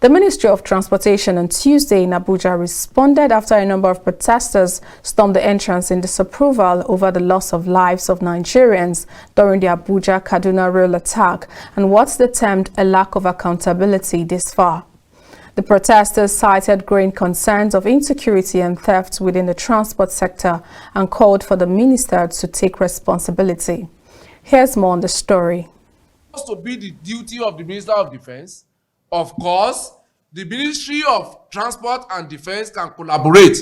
The Ministry of Transportation on Tuesday in Abuja responded after a number of protesters stormed the entrance in disapproval over the loss of lives of Nigerians during the Abuja-Kaduna rail attack and what's termed a lack of accountability this far. The protesters cited growing concerns of insecurity and theft within the transport sector and called for the minister to take responsibility. Here's more on the story. It's to be the duty of the Minister of Defense. Of course, the Ministry of Transport and Defense can collaborate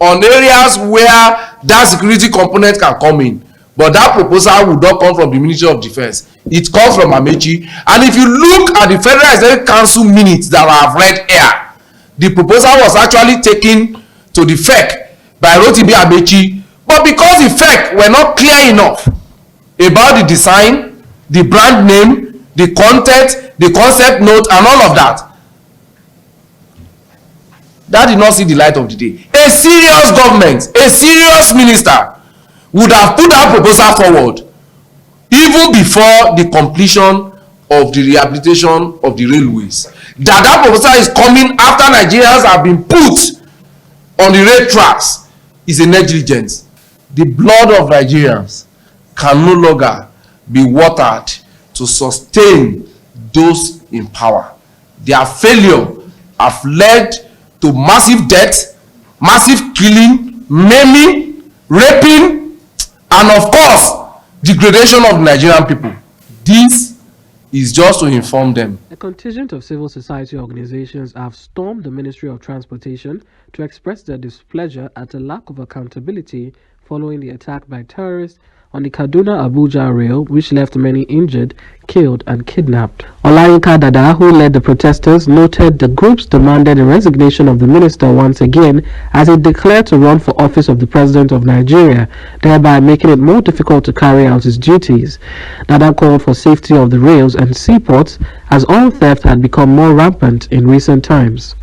on areas where that security component can come in. But that proposal would not come from the Ministry of Defense. It comes from Amechi. And if you look at the Federal Executive Council minutes that I have read here, the proposal was actually taken to the FEC by Rotimi Amechi. But because the FEC were not clear enough about the design, the brand name, the content, the concept note, and all of that, that did not see the light of the day. A serious government, a serious minister would have put that proposal forward even before the completion of the rehabilitation of the railways. That proposal is coming after Nigerians have been put on the rail tracks is a negligence. The blood of Nigerians can no longer be watered to sustain those in power. Their failure have led to massive death, massive killing, maiming, raping, and of course, degradation of Nigerian people. This is just to inform them. A contingent of civil society organizations have stormed the Ministry of Transportation to express their displeasure at a lack of accountability following the attack by terrorists on the Kaduna-Abuja rail, which left many injured, killed and kidnapped. Olayinka Dada, who led the protesters, noted the groups demanded the resignation of the minister once again as he declared to run for office of the President of Nigeria, thereby making it more difficult to carry out his duties. Dada called for safety of the rails and seaports as oil theft had become more rampant in recent times.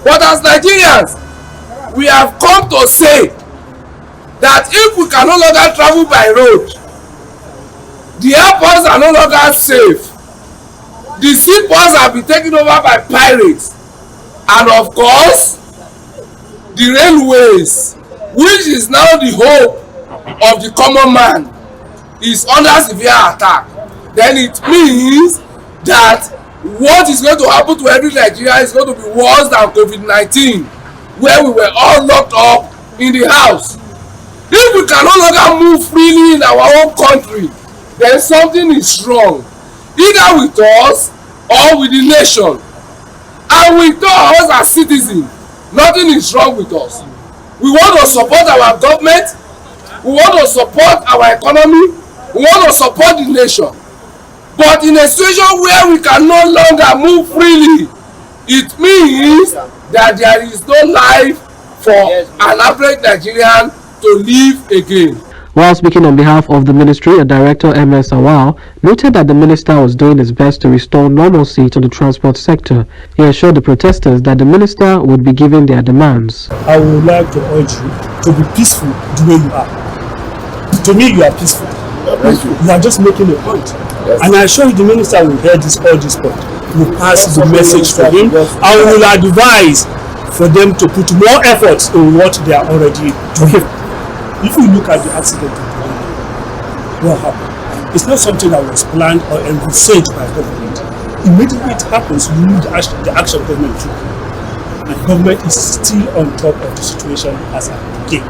But as Nigerians, we have come to say that if we can no longer travel by road, the airports are no longer safe, the seaports have been taken over by pirates, and of course the railways, which is now the hope of the common man, is under severe attack, then it means that what is going to happen to every Nigerian is going to be worse than COVID-19, where we were all locked up in the house. If we can no longer move freely in our own country, then something is wrong, either with us or with the nation. And with us as citizens, nothing is wrong with us. We want to support our government, we want to support our economy, we want to support the nation. But in a situation where we can no longer move freely, it means that there is no life for an average Nigerian to live again. While speaking on behalf of the ministry, a director, MS Awal, noted that the minister was doing his best to restore normalcy to the transport sector. He assured the protesters that the minister would be giving their demands. I would like to urge you to be peaceful the way you are. To me, you are peaceful. You are just making a point. Yes. And I assure you the minister will hear this all this point. We will pass the message to him and we will advise for them to put more efforts in what they are already doing. If you look at the accident, what happened? It's not something that was planned or envisaged by government. Immediately it happens, you need the action government took. And government is still on top of the situation as at today.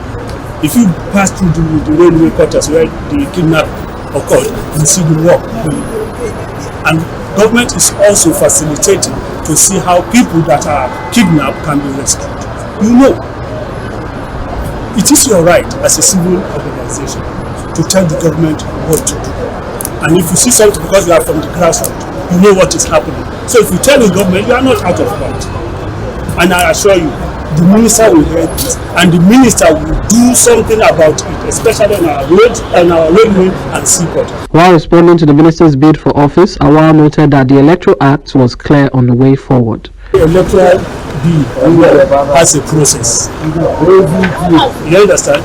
If you pass through the railway quarters where the kidnap occurred, you see the work going on. And government is also facilitating to see how people that are kidnapped can be rescued. You know, it is your right as a civil organization to tell the government what to do. And if you see something, because you are from the grassroots, you know what is happening. So if you tell the government, you are not out of point. And I assure you, the minister will hear this, and the minister will do something about it, especially on our roads and our railway and seaport. While responding to the minister's bid for office, Awal noted that the Electoral Act was clear on the way forward. The electoral bill has a process. You understand?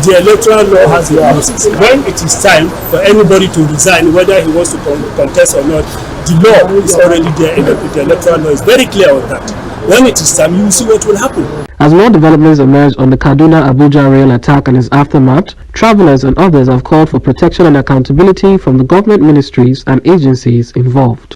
The electoral law has a process. When it is time for anybody to resign, whether he wants to contest or not, The law is already there, the electoral law is very clear on that. When it is time, you will see what will happen. As more developments emerge on the Kaduna-Abuja rail attack and its aftermath, travelers and others have called for protection and accountability from the government ministries and agencies involved.